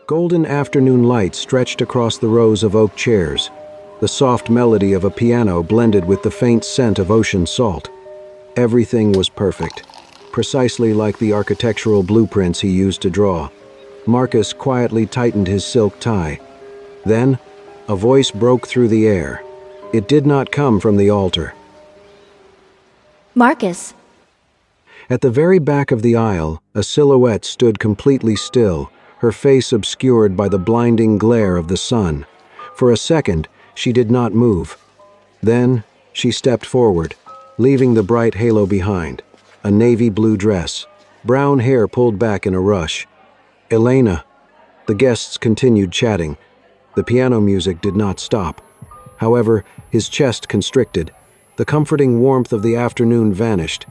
Golden afternoon light stretched across the rows of oak chairs. The soft melody of a piano blended with the faint scent of ocean salt. Everything was perfect, precisely like the architectural blueprints he used to draw. Marcus quietly tightened his silk tie. Then, a voice broke through the air. It did not come from the altar. Marcus. At the very back of the aisle, a silhouette stood completely still, her face obscured by the blinding glare of the sun. For a second, she did not move. Then, she stepped forward, leaving the bright halo behind. A navy blue dress, brown hair pulled back in a rush. Elena. The guests continued chatting. The piano music did not stop. However, his chest constricted. The comforting warmth of the afternoon vanished.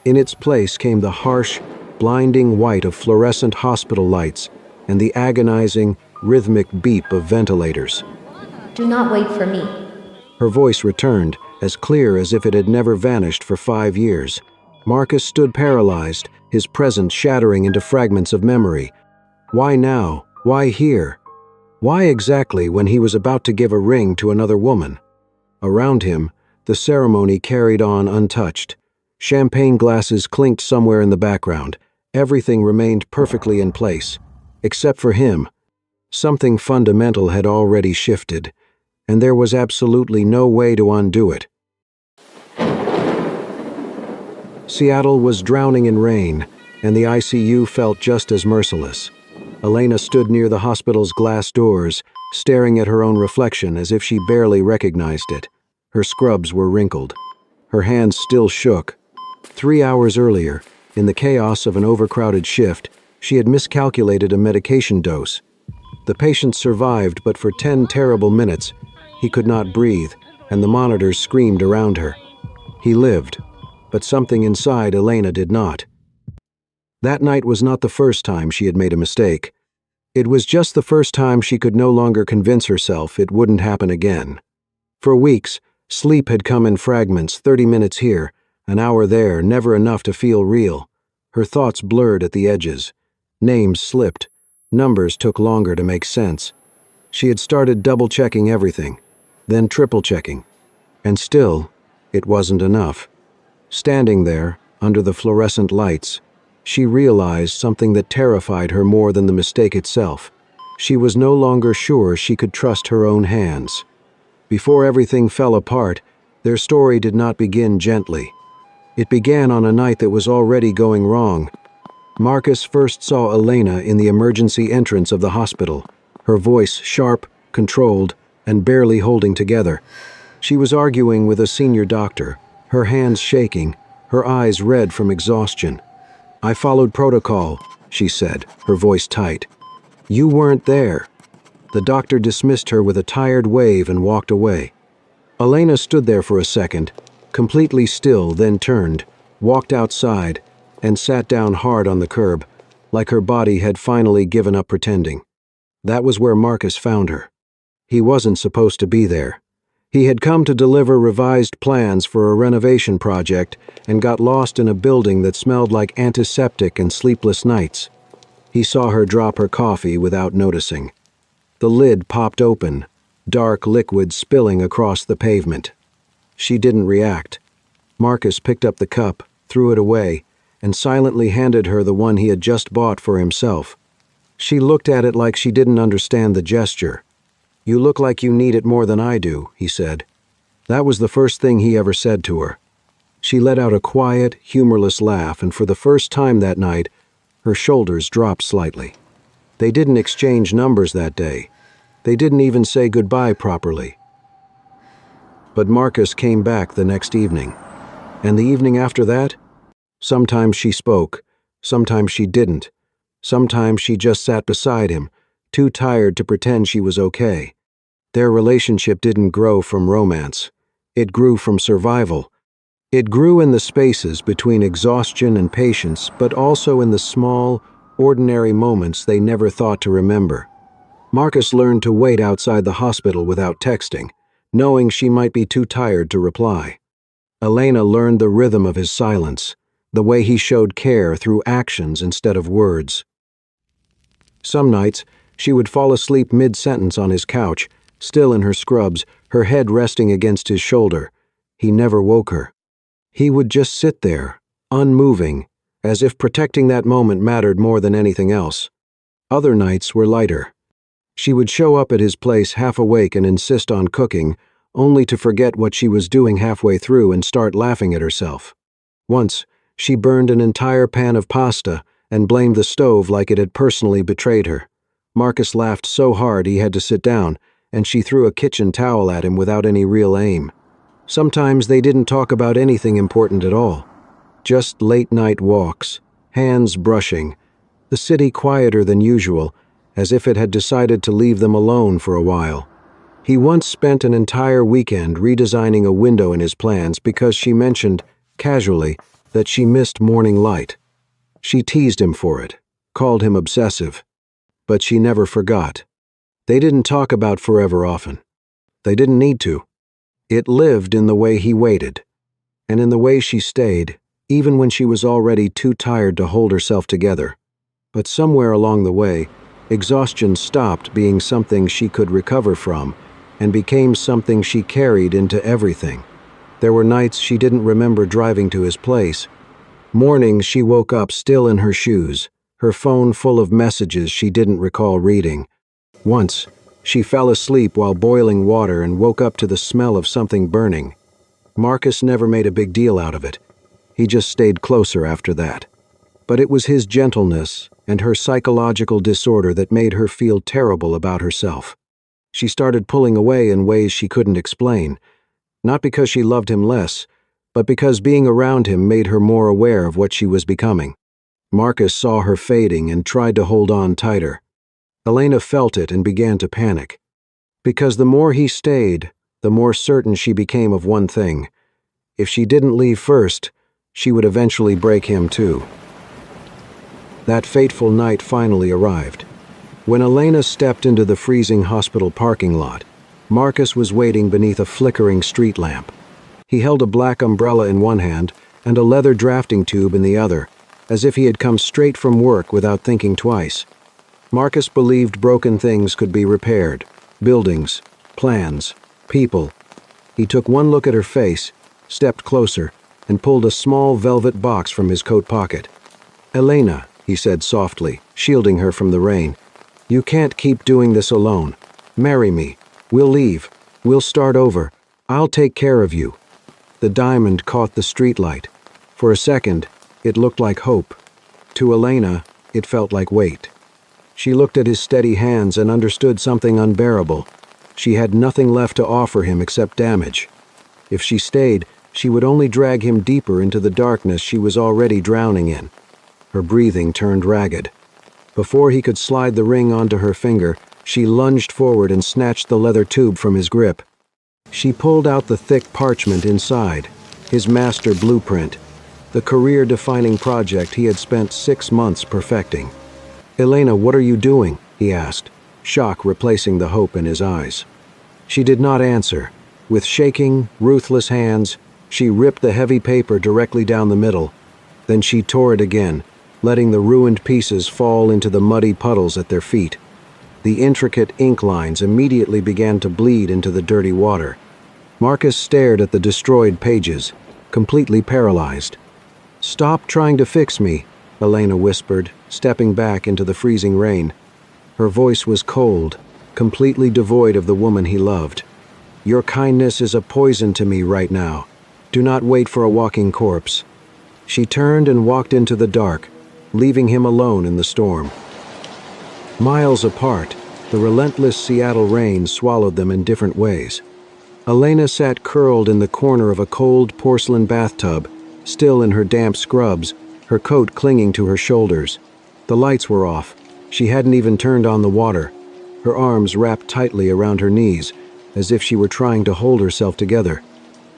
In its place came the harsh, blinding white of fluorescent hospital lights and the agonizing, rhythmic beep of ventilators. Do not wait for me. Her voice returned, as clear as if it had never vanished for 5 years. Marcus stood paralyzed, his present shattering into fragments of memory. Why now? Why here? Why exactly when he was about to give a ring to another woman? Around him, the ceremony carried on untouched. Champagne glasses clinked somewhere in the background. Everything remained perfectly in place. Except for him. Something fundamental had already shifted, and there was absolutely no way to undo it. Seattle was drowning in rain, and the ICU felt just as merciless. Elena stood near the hospital's glass doors, staring at her own reflection as if she barely recognized it. Her scrubs were wrinkled. Her hands still shook. 3 hours earlier, in the chaos of an overcrowded shift, she had miscalculated a medication dose. The patient survived, but for 10 terrible minutes, he could not breathe, and the monitors screamed around her. He lived, but something inside Elena did not. That night was not the first time she had made a mistake. It was just the first time she could no longer convince herself it wouldn't happen again. For weeks, sleep had come in fragments, 30 minutes here, an hour there, never enough to feel real. Her thoughts blurred at the edges. Names slipped. Numbers took longer to make sense. She had started double-checking everything, then triple-checking. And still, it wasn't enough. Standing there, under the fluorescent lights, she realized something that terrified her more than the mistake itself. She was no longer sure she could trust her own hands. Before everything fell apart, their story did not begin gently. It began on a night that was already going wrong. Marcus first saw Elena in the emergency entrance of the hospital, her voice sharp, controlled, and barely holding together. She was arguing with a senior doctor, her hands shaking, her eyes red from exhaustion. "I followed protocol," she said, her voice tight. "You weren't there." The doctor dismissed her with a tired wave and walked away. Elena stood there for a second, completely still, then turned, walked outside, and sat down hard on the curb, like her body had finally given up pretending. That was where Marcus found her. He wasn't supposed to be there. He had come to deliver revised plans for a renovation project and got lost in a building that smelled like antiseptic and sleepless nights. He saw her drop her coffee without noticing. The lid popped open, dark liquid spilling across the pavement. She didn't react. Marcus picked up the cup, threw it away, and silently handed her the one he had just bought for himself. She looked at it like she didn't understand the gesture. "You look like you need it more than I do," he said. That was the first thing he ever said to her. She let out a quiet, humorless laugh, and for the first time that night, her shoulders dropped slightly. They didn't exchange numbers that day. They didn't even say goodbye properly. But Marcus came back the next evening. And the evening after that? Sometimes she spoke, sometimes she didn't. Sometimes she just sat beside him, too tired to pretend she was okay. Their relationship didn't grow from romance. It grew from survival. It grew in the spaces between exhaustion and patience, but also in the small, ordinary moments they never thought to remember. Marcus learned to wait outside the hospital without texting, knowing she might be too tired to reply. Elena learned the rhythm of his silence, the way he showed care through actions instead of words. Some nights, She would fall asleep mid-sentence on his couch, still in her scrubs, her head resting against his shoulder. He never woke her. He would just sit there, unmoving, as if protecting that moment mattered more than anything else. Other nights were lighter. She would show up at his place half awake and insist on cooking, only to forget what she was doing halfway through and start laughing at herself. Once, she burned an entire pan of pasta and blamed the stove like it had personally betrayed her. Marcus laughed so hard he had to sit down, and she threw a kitchen towel at him without any real aim. Sometimes they didn't talk about anything important at all. Just late-night walks, hands brushing, the city quieter than usual, as if it had decided to leave them alone for a while. He once spent an entire weekend redesigning a window in his plans because she mentioned, casually, that she missed morning light. She teased him for it, called him obsessive. But she never forgot. They didn't talk about forever often. They didn't need to. It lived in the way he waited, and in the way she stayed, even when she was already too tired to hold herself together. But somewhere along the way, exhaustion stopped being something she could recover from and became something she carried into everything. There were nights she didn't remember driving to his place. Mornings she woke up still in her shoes, her phone full of messages she didn't recall reading. Once, she fell asleep while boiling water and woke up to the smell of something burning. Marcus never made a big deal out of it. He just stayed closer after that. But it was his gentleness and her psychological disorder that made her feel terrible about herself. She started pulling away in ways she couldn't explain, not because she loved him less, but because being around him made her more aware of what she was becoming. Marcus saw her fading and tried to hold on tighter. Elena felt it and began to panic. Because the more he stayed, the more certain she became of one thing. If she didn't leave first, she would eventually break him too. That fateful night finally arrived. When Elena stepped into the freezing hospital parking lot, Marcus was waiting beneath a flickering street lamp. He held a black umbrella in one hand and a leather drafting tube in the other, as if he had come straight from work without thinking twice. Marcus believed broken things could be repaired. Buildings, plans, people. He took one look at her face, stepped closer, and pulled a small velvet box from his coat pocket. "Elena," he said softly, shielding her from the rain, "you can't keep doing this alone. Marry me. We'll leave. We'll start over. I'll take care of you." The diamond caught the streetlight. For a second, it looked like hope. To Elena, it felt like weight. She looked at his steady hands and understood something unbearable. She had nothing left to offer him except damage. If she stayed, she would only drag him deeper into the darkness she was already drowning in. Her breathing turned ragged. Before he could slide the ring onto her finger, she lunged forward and snatched the leather tube from his grip. She pulled out the thick parchment inside, his master blueprint, the career-defining project he had spent 6 months perfecting. "Elena, what are you doing?" he asked, shock replacing the hope in his eyes. She did not answer. With shaking, ruthless hands, she ripped the heavy paper directly down the middle. Then she tore it again, letting the ruined pieces fall into the muddy puddles at their feet. The intricate ink lines immediately began to bleed into the dirty water. Marcus stared at the destroyed pages, completely paralyzed. "Stop trying to fix me," Elena whispered, stepping back into the freezing rain. Her voice was cold, completely devoid of the woman he loved. "Your kindness is a poison to me right now. Do not wait for a walking corpse." She turned and walked into the dark, leaving him alone in the storm. Miles apart, the relentless Seattle rain swallowed them in different ways. Elena sat curled in the corner of a cold porcelain bathtub, still in her damp scrubs, her coat clinging to her shoulders. The lights were off. She hadn't even turned on the water, her arms wrapped tightly around her knees, as if she were trying to hold herself together.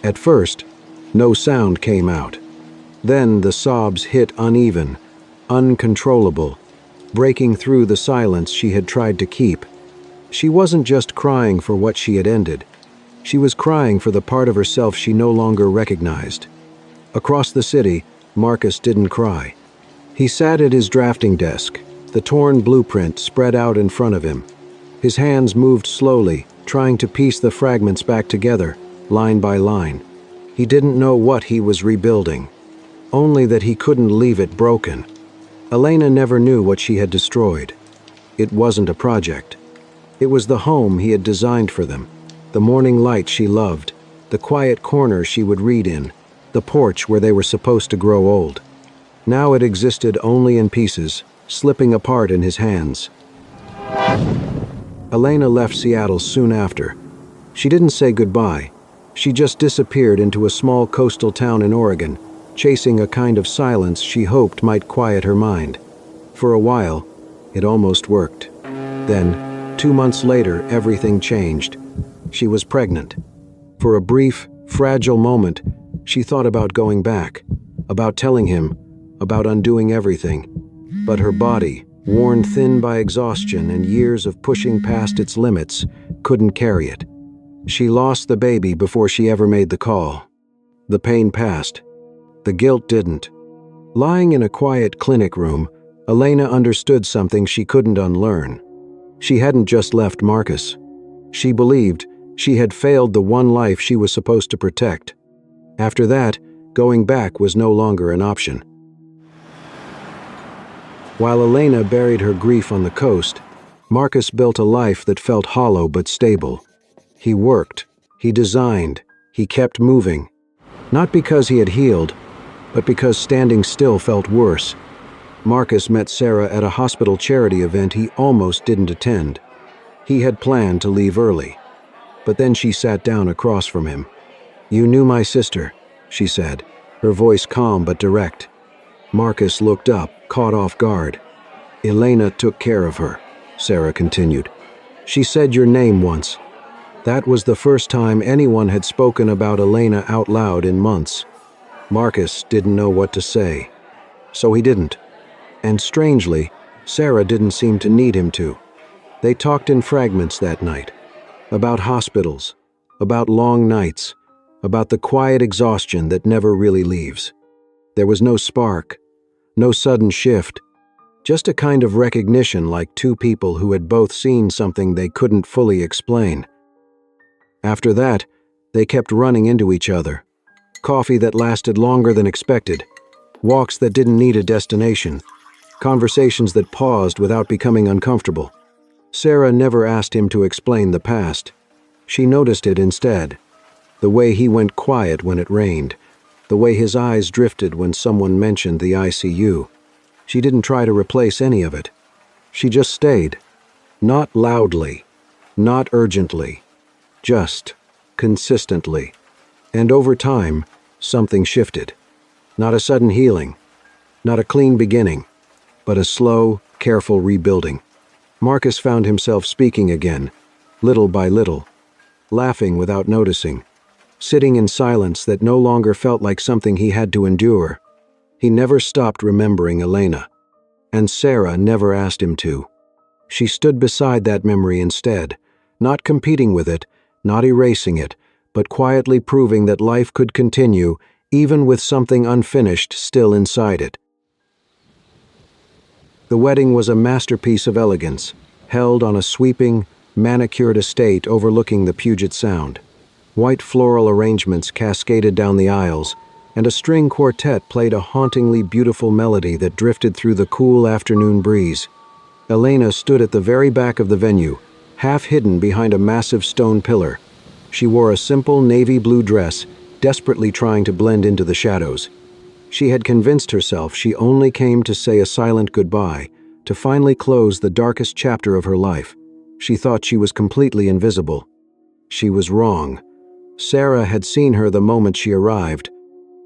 At first, no sound came out. Then the sobs hit uneven, uncontrollable, breaking through the silence she had tried to keep. She wasn't just crying for what she had ended. She was crying for the part of herself she no longer recognized. Across the city, Marcus didn't cry. He sat at his drafting desk, The torn blueprint spread out in front of him. His hands moved slowly, trying to piece the fragments back together, line by line. He didn't know what he was rebuilding, only that he couldn't leave it broken. Elena never knew what she had destroyed. It wasn't a project. It was the home he had designed for them, the morning light she loved, the quiet corner she would read in, the porch where they were supposed to grow old. Now it existed only in pieces, slipping apart in his hands. Elena left Seattle soon after. She didn't say goodbye. She just disappeared into a small coastal town in Oregon, chasing a kind of silence she hoped might quiet her mind. For a while, it almost worked. Then, 2 months later, everything changed. She was pregnant. For a brief, fragile moment, she thought about going back, about telling him, about undoing everything. But her body, worn thin by exhaustion and years of pushing past its limits, couldn't carry it. She lost the baby before she ever made the call. The pain passed. The guilt didn't. Lying in a quiet clinic room, Elena understood something she couldn't unlearn. She hadn't just left Marcus. She believed she had failed the one life she was supposed to protect. After that, going back was no longer an option. While Elena buried her grief on the coast, Marcus built a life that felt hollow but stable. He worked, he designed, he kept moving. Not because he had healed, but because standing still felt worse. Marcus met Sarah at a hospital charity event he almost didn't attend. He had planned to leave early, but then she sat down across from him. "You knew my sister," she said, her voice calm but direct. Marcus looked up, caught off guard. "Elena took care of her," Sarah continued. "She said your name once." That was the first time anyone had spoken about Elena out loud in months. Marcus didn't know what to say, so he didn't. And strangely, Sarah didn't seem to need him to. They talked in fragments that night, about hospitals, about long nights, about the quiet exhaustion that never really leaves. There was no spark, no sudden shift, just a kind of recognition like two people who had both seen something they couldn't fully explain. After that, they kept running into each other. Coffee that lasted longer than expected, walks that didn't need a destination, conversations that paused without becoming uncomfortable. Sarah never asked him to explain the past. She noticed it instead. The way he went quiet when it rained, the way his eyes drifted when someone mentioned the ICU. She didn't try to replace any of it. She just stayed. Not loudly, not urgently, just consistently. And over time, something shifted. Not a sudden healing, not a clean beginning, but a slow, careful rebuilding. Marcus found himself speaking again, little by little, laughing without noticing, sitting in silence that no longer felt like something he had to endure. He never stopped remembering Elena, and Sarah never asked him to. She stood beside that memory instead, not competing with it, not erasing it, but quietly proving that life could continue even with something unfinished still inside it. The wedding was a masterpiece of elegance, held on a sweeping, manicured estate overlooking the Puget Sound. White floral arrangements cascaded down the aisles, and a string quartet played a hauntingly beautiful melody that drifted through the cool afternoon breeze. Elena stood at the very back of the venue, half hidden behind a massive stone pillar. She wore a simple navy blue dress, desperately trying to blend into the shadows. She had convinced herself she only came to say a silent goodbye, to finally close the darkest chapter of her life. She thought she was completely invisible. She was wrong. Sarah had seen her the moment she arrived.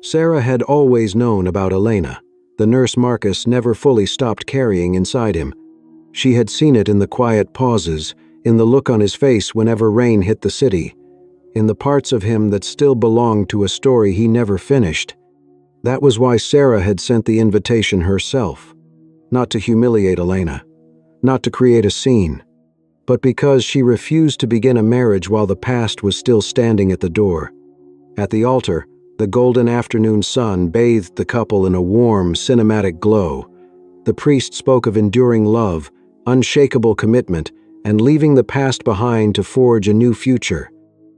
Sarah had always known about Elena, the nurse Marcus never fully stopped carrying inside him. She had seen it in the quiet pauses, in the look on his face whenever rain hit the city, in the parts of him that still belonged to a story he never finished. That was why Sarah had sent the invitation herself, not to humiliate Elena, not to create a scene, but because she refused to begin a marriage while the past was still standing at the door. At the altar, the golden afternoon sun bathed the couple in a warm, cinematic glow. The priest spoke of enduring love, unshakable commitment, and leaving the past behind to forge a new future.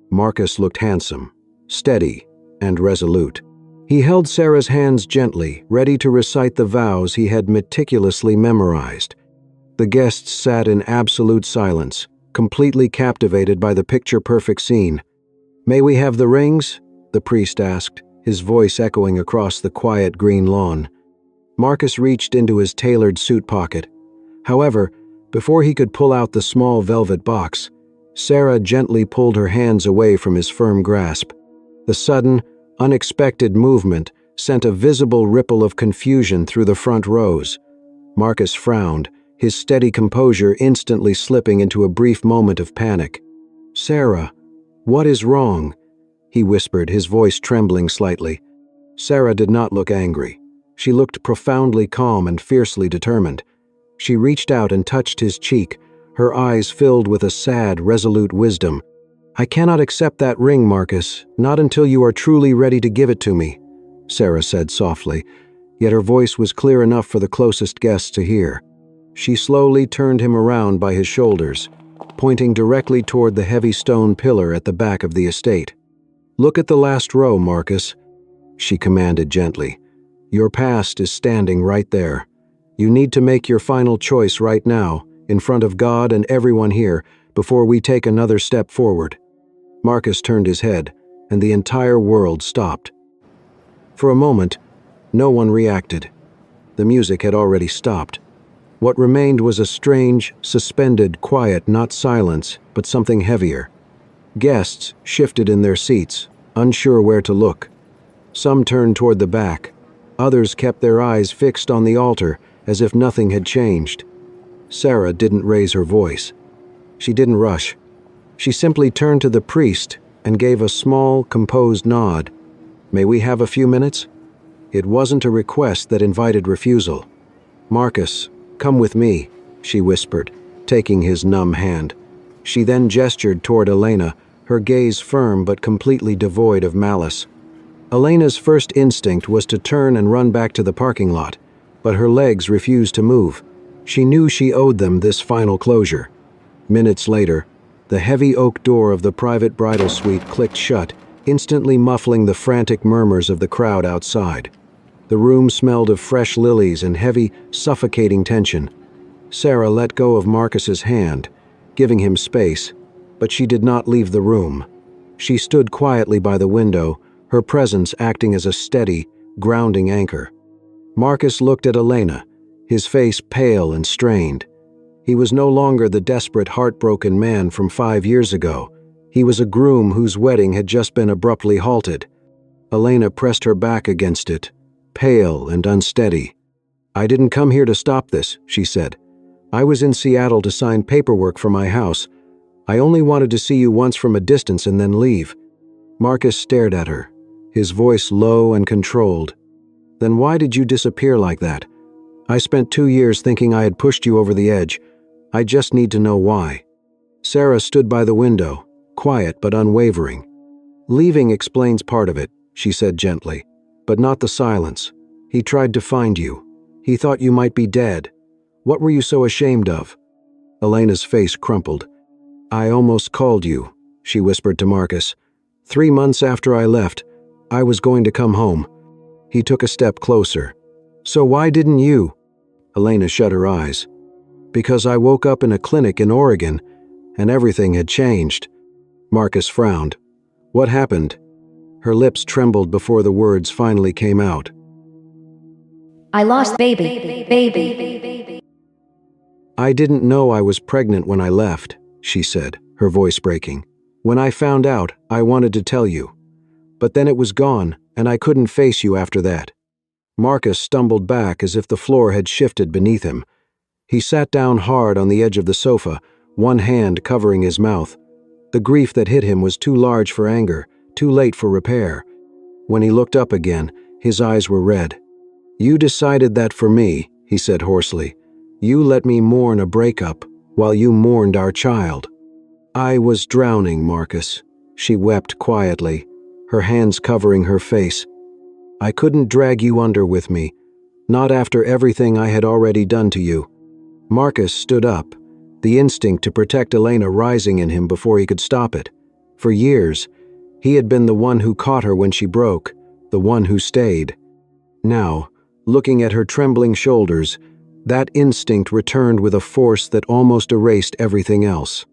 Marcus looked handsome, steady, and resolute. He held Sarah's hands gently, ready to recite the vows he had meticulously memorized. The guests sat in absolute silence, completely captivated by the picture-perfect scene. "May we have the rings?" the priest asked, his voice echoing across the quiet green lawn. Marcus reached into his tailored suit pocket. However, before he could pull out the small velvet box, Sarah gently pulled her hands away from his firm grasp. The sudden, unexpected movement sent a visible ripple of confusion through the front rows. Marcus frowned, his steady composure instantly slipping into a brief moment of panic. "Sarah, what is wrong?" he whispered, his voice trembling slightly. Sarah did not look angry. She looked profoundly calm and fiercely determined. She reached out and touched his cheek, her eyes filled with a sad, resolute wisdom. "I cannot accept that ring, Marcus, not until you are truly ready to give it to me," Sarah said softly, yet her voice was clear enough for the closest guests to hear. She slowly turned him around by his shoulders, pointing directly toward the heavy stone pillar at the back of the estate. "Look at the last row, Marcus," she commanded gently. "Your past is standing right there. You need to make your final choice right now, in front of God and everyone here, before we take another step forward." Marcus turned his head, and the entire world stopped. For a moment, no one reacted. The music had already stopped. What remained was a strange, suspended quiet, not silence, but something heavier. Guests shifted in their seats, unsure where to look. Some turned toward the back. Others kept their eyes fixed on the altar, as if nothing had changed. Sarah didn't raise her voice. She didn't rush. She simply turned to the priest and gave a small, composed nod. "May we have a few minutes?" It wasn't a request that invited refusal. "Marcus, come with me," she whispered, taking his numb hand. She then gestured toward Elena, her gaze firm but completely devoid of malice. Elena's first instinct was to turn and run back to the parking lot, but her legs refused to move. She knew she owed them this final closure. Minutes later, the heavy oak door of the private bridal suite clicked shut, instantly muffling the frantic murmurs of the crowd outside. The room smelled of fresh lilies and heavy, suffocating tension. Sarah let go of Marcus's hand, giving him space, but she did not leave the room. She stood quietly by the window, her presence acting as a steady, grounding anchor. Marcus looked at Elena, his face pale and strained. He was no longer the desperate, heartbroken man from 5 years ago. He was a groom whose wedding had just been abruptly halted. Elena pressed her back against it, pale and unsteady. "I didn't come here to stop this," she said. "I was in Seattle to sign paperwork for my house. I only wanted to see you once from a distance and then leave." Marcus stared at her, his voice low and controlled. "Then why did you disappear like that? I spent 2 years thinking I had pushed you over the edge. I just need to know why." Sarah stood by the window, quiet but unwavering. "Leaving explains part of it," she said gently, "but not the silence. He tried to find you. He thought you might be dead. What were you so ashamed of?" Elena's face crumpled. "I almost called you," she whispered to Marcus. 3 months after I left, I was going to come home." He took a step closer. "So why didn't you?" Elena shut her eyes. "Because I woke up in a clinic in Oregon, and everything had changed." Marcus frowned. "What happened?" Her lips trembled before the words finally came out. I lost baby. "I didn't know I was pregnant when I left," she said, her voice breaking. "When I found out, I wanted to tell you. But then it was gone, and I couldn't face you after that." Marcus stumbled back as if the floor had shifted beneath him. He sat down hard on the edge of the sofa, one hand covering his mouth. The grief that hit him was too large for anger, too late for repair. When he looked up again, his eyes were red. "You decided that for me," he said hoarsely. "You let me mourn a breakup, while you mourned our child." "I was drowning, Marcus," she wept quietly, her hands covering her face. "I couldn't drag you under with me. Not after everything I had already done to you." Marcus stood up, the instinct to protect Elena rising in him before he could stop it. For years, he had been the one who caught her when she broke, the one who stayed. Now, looking at her trembling shoulders, that instinct returned with a force that almost erased everything else.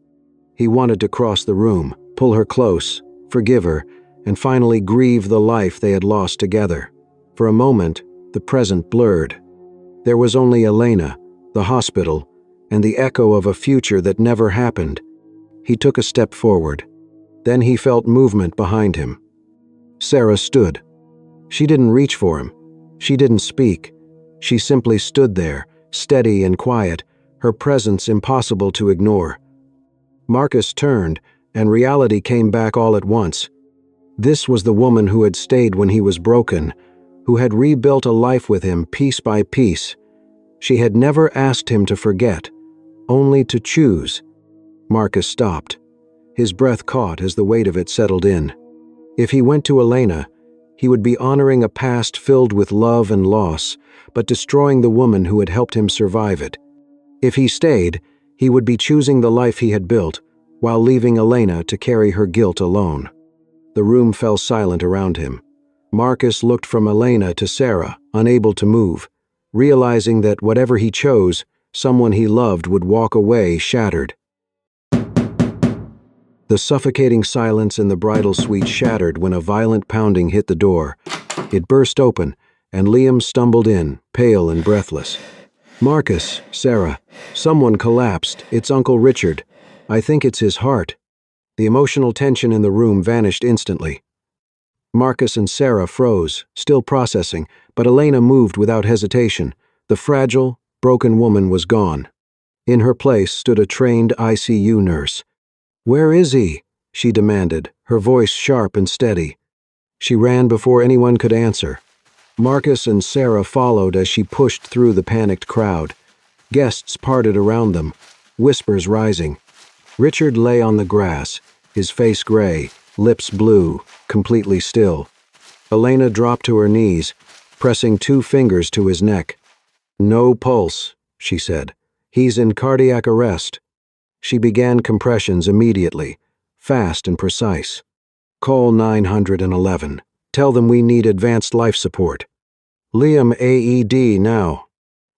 He wanted to cross the room, pull her close, forgive her, and finally grieve the life they had lost together. For a moment, the present blurred. There was only Elena, the hospital, and the echo of a future that never happened. He took a step forward. Then he felt movement behind him. Sarah stood. She didn't reach for him. She didn't speak. She simply stood there, steady and quiet, her presence impossible to ignore. Marcus turned, and reality came back all at once. This was the woman who had stayed when he was broken, who had rebuilt a life with him piece by piece. She had never asked him to forget, only to choose. Marcus stopped. His breath caught as the weight of it settled in. If he went to Elena, he would be honoring a past filled with love and loss, but destroying the woman who had helped him survive it. If he stayed, he would be choosing the life he had built, while leaving Elena to carry her guilt alone. The room fell silent around him. Marcus looked from Elena to Sarah, unable to move, realizing that whatever he chose, someone he loved would walk away shattered. The suffocating silence in the bridal suite shattered when a violent pounding hit the door. It burst open, and Liam stumbled in, pale and breathless. "Marcus, Sarah, someone collapsed. It's Uncle Richard. I think it's his heart." The emotional tension in the room vanished instantly. Marcus and Sarah froze, still processing, but Elena moved without hesitation. The fragile, broken woman was gone. In her place stood a trained ICU nurse. "Where is he?" she demanded, her voice sharp and steady. She ran before anyone could answer. Marcus and Sarah followed as she pushed through the panicked crowd. Guests parted around them, whispers rising. Richard lay on the grass, his face gray, lips blue, completely still. Elena dropped to her knees, pressing 2 fingers to his neck. "No pulse," she said. "He's in cardiac arrest." She began compressions immediately, fast and precise. "Call 911. Tell them we need advanced life support." "Liam AED now."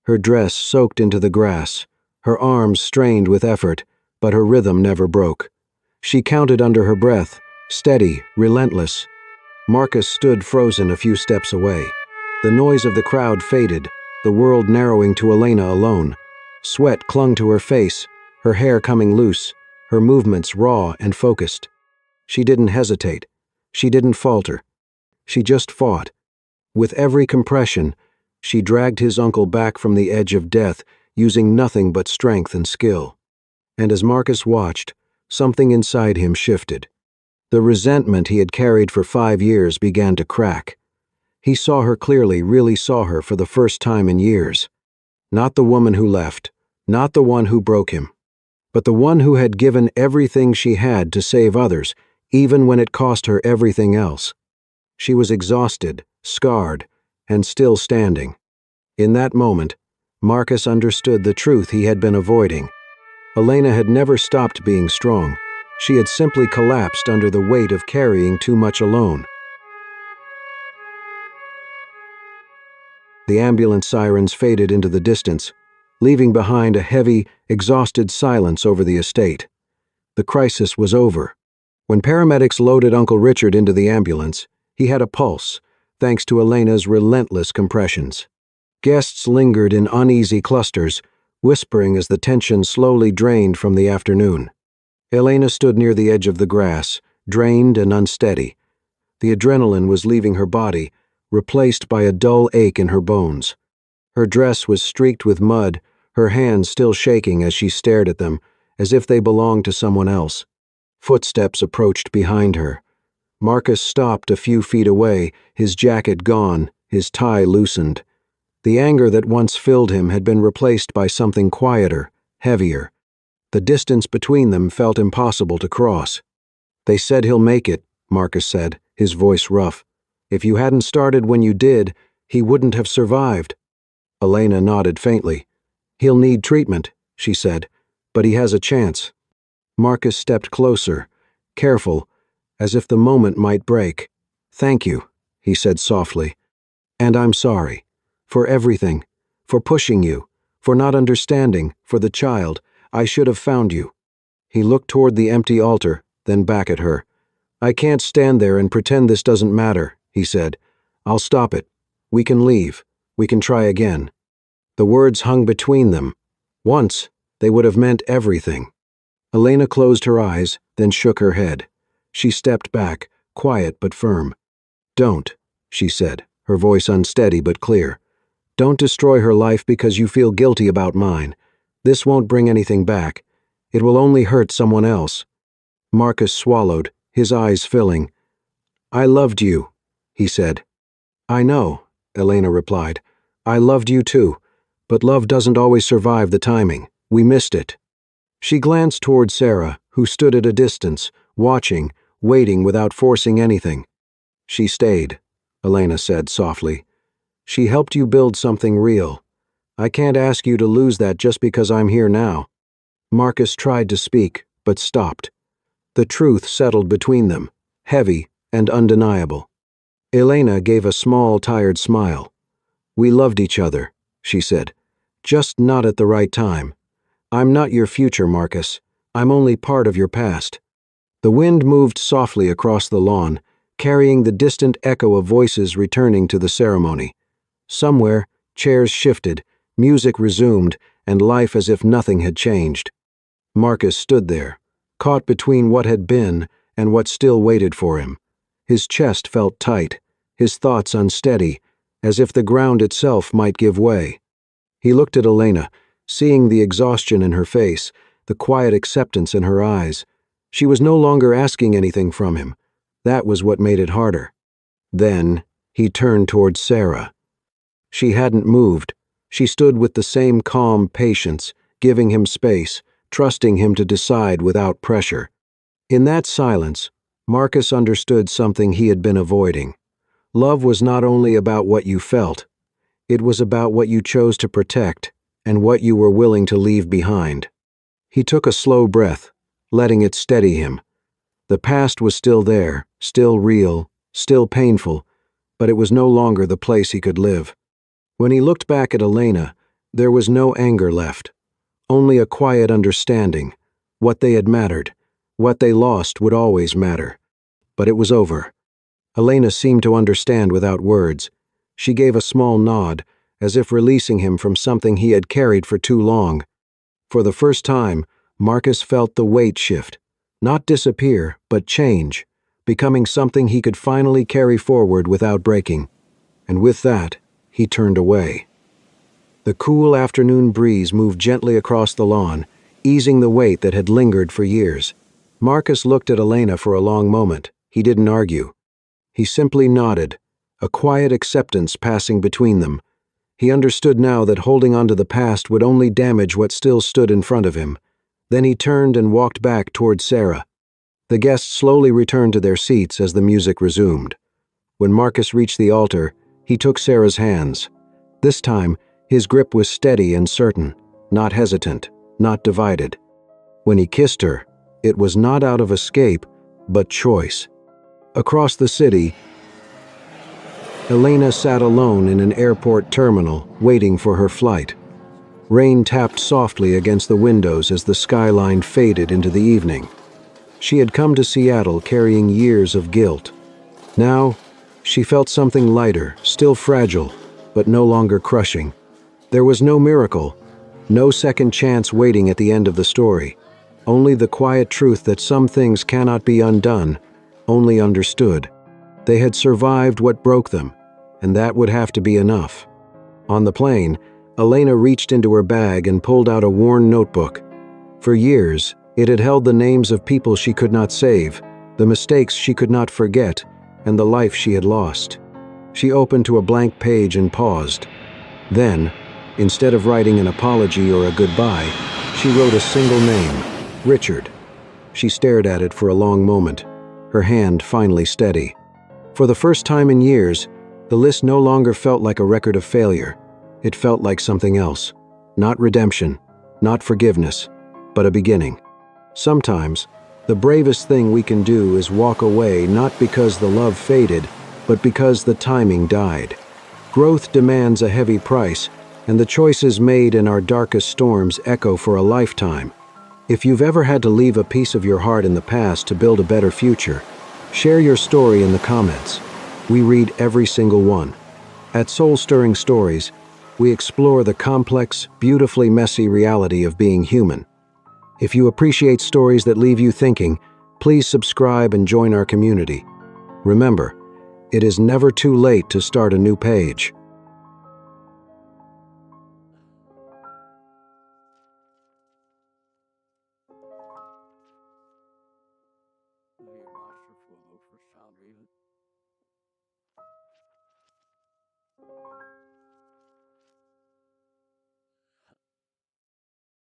Her dress soaked into the grass, her arms strained with effort, but her rhythm never broke. She counted under her breath, steady, relentless. Marcus stood frozen a few steps away. The noise of the crowd faded, the world narrowing to Elena alone. Sweat clung to her face, her hair coming loose, her movements raw and focused. She didn't hesitate. She didn't falter. She just fought. With every compression, she dragged his uncle back from the edge of death, using nothing but strength and skill. And as Marcus watched, something inside him shifted. The resentment he had carried for 5 years began to crack. He saw her clearly, really saw her for the first time in years. Not the woman who left, not the one who broke him, but the one who had given everything she had to save others, even when it cost her everything else. She was exhausted, scarred, and still standing. In that moment, Marcus understood the truth he had been avoiding. Elena had never stopped being strong. She had simply collapsed under the weight of carrying too much alone. The ambulance sirens faded into the distance, leaving behind a heavy, exhausted silence over the estate. The crisis was over. When paramedics loaded Uncle Richard into the ambulance, he had a pulse, thanks to Elena's relentless compressions. Guests lingered in uneasy clusters, whispering as the tension slowly drained from the afternoon. Elena stood near the edge of the grass, drained and unsteady. The adrenaline was leaving her body, replaced by a dull ache in her bones. Her dress was streaked with mud, her hands still shaking as she stared at them, as if they belonged to someone else. Footsteps approached behind her. Marcus stopped a few feet away, his jacket gone, his tie loosened. The anger that once filled him had been replaced by something quieter, heavier. The distance between them felt impossible to cross. "They said he'll make it," Marcus said, his voice rough. "If you hadn't started when you did, he wouldn't have survived." Elena nodded faintly. "He'll need treatment," she said, "but he has a chance." Marcus stepped closer, careful, as if the moment might break. "Thank you," he said softly. "And I'm sorry. For everything. For pushing you. For not understanding. For the child. I should have found you." He looked toward the empty altar, then back at her. "I can't stand there and pretend this doesn't matter," he said. "I'll stop it. We can leave. We can try again." The words hung between them. Once, they would have meant everything. Elena closed her eyes, then shook her head. She stepped back, quiet but firm. "Don't," she said, her voice unsteady but clear. "Don't destroy her life because you feel guilty about mine. This won't bring anything back. It will only hurt someone else." Marcus swallowed, his eyes filling. "I loved you," he said. "I know," Elena replied. "I loved you too, but love doesn't always survive the timing. We missed it." She glanced toward Sarah, who stood at a distance, watching, waiting without forcing anything. "She stayed," Elena said softly. "She helped you build something real. I can't ask you to lose that just because I'm here now." Marcus tried to speak, but stopped. The truth settled between them, heavy and undeniable. Elena gave a small, tired smile. "We loved each other," she said, "just not at the right time. I'm not your future, Marcus. I'm only part of your past." The wind moved softly across the lawn, carrying the distant echo of voices returning to the ceremony. Somewhere, chairs shifted, music resumed, and life as if nothing had changed. Marcus stood there, caught between what had been and what still waited for him. His chest felt tight, his thoughts unsteady, as if the ground itself might give way. He looked at Elena, seeing the exhaustion in her face, the quiet acceptance in her eyes. She was no longer asking anything from him. That was what made it harder. Then, he turned toward Sarah. She hadn't moved. She stood with the same calm patience, giving him space, trusting him to decide without pressure. In that silence, Marcus understood something he had been avoiding. Love was not only about what you felt. It was about what you chose to protect and what you were willing to leave behind. He took a slow breath, letting it steady him. The past was still there, still real, still painful, but it was no longer the place he could live. When he looked back at Elena, there was no anger left, only a quiet understanding. What they had mattered, what they lost would always matter. But it was over. Elena seemed to understand without words. She gave a small nod, as if releasing him from something he had carried for too long. For the first time, Marcus felt the weight shift. Not disappear, but change, becoming something he could finally carry forward without breaking. And with that, he turned away. The cool afternoon breeze moved gently across the lawn, easing the weight that had lingered for years. Marcus looked at Elena for a long moment. He didn't argue. He simply nodded, a quiet acceptance passing between them. He understood now that holding on to the past would only damage what still stood in front of him. Then he turned and walked back toward Sarah. The guests slowly returned to their seats as the music resumed. When Marcus reached the altar, he took Sarah's hands. This time, his grip was steady and certain, not hesitant, not divided. When he kissed her, it was not out of escape, but choice. Across the city, Elena sat alone in an airport terminal, waiting for her flight. Rain tapped softly against the windows as the skyline faded into the evening. She had come to Seattle carrying years of guilt. Now, she felt something lighter, still fragile, but no longer crushing. There was no miracle, no second chance waiting at the end of the story. Only the quiet truth that some things cannot be undone, only understood. They had survived what broke them, and that would have to be enough. On the plane, Elena reached into her bag and pulled out a worn notebook. For years, it had held the names of people she could not save, the mistakes she could not forget, and the life she had lost. She opened to a blank page and paused. Then, instead of writing an apology or a goodbye, she wrote a single name, Richard. She stared at it for a long moment, her hand finally steady. For the first time in years, the list no longer felt like a record of failure. It felt like something else. Not redemption, not forgiveness, but a beginning. Sometimes, the bravest thing we can do is walk away not because the love faded, but because the timing died. Growth demands a heavy price, and the choices made in our darkest storms echo for a lifetime. If you've ever had to leave a piece of your heart in the past to build a better future, share your story in the comments. We read every single one. At Soul Stirring Stories, we explore the complex, beautifully messy reality of being human. If you appreciate stories that leave you thinking, please subscribe and join our community. Remember, it is never too late to start a new page. Maybe you're not sure for the first time, even.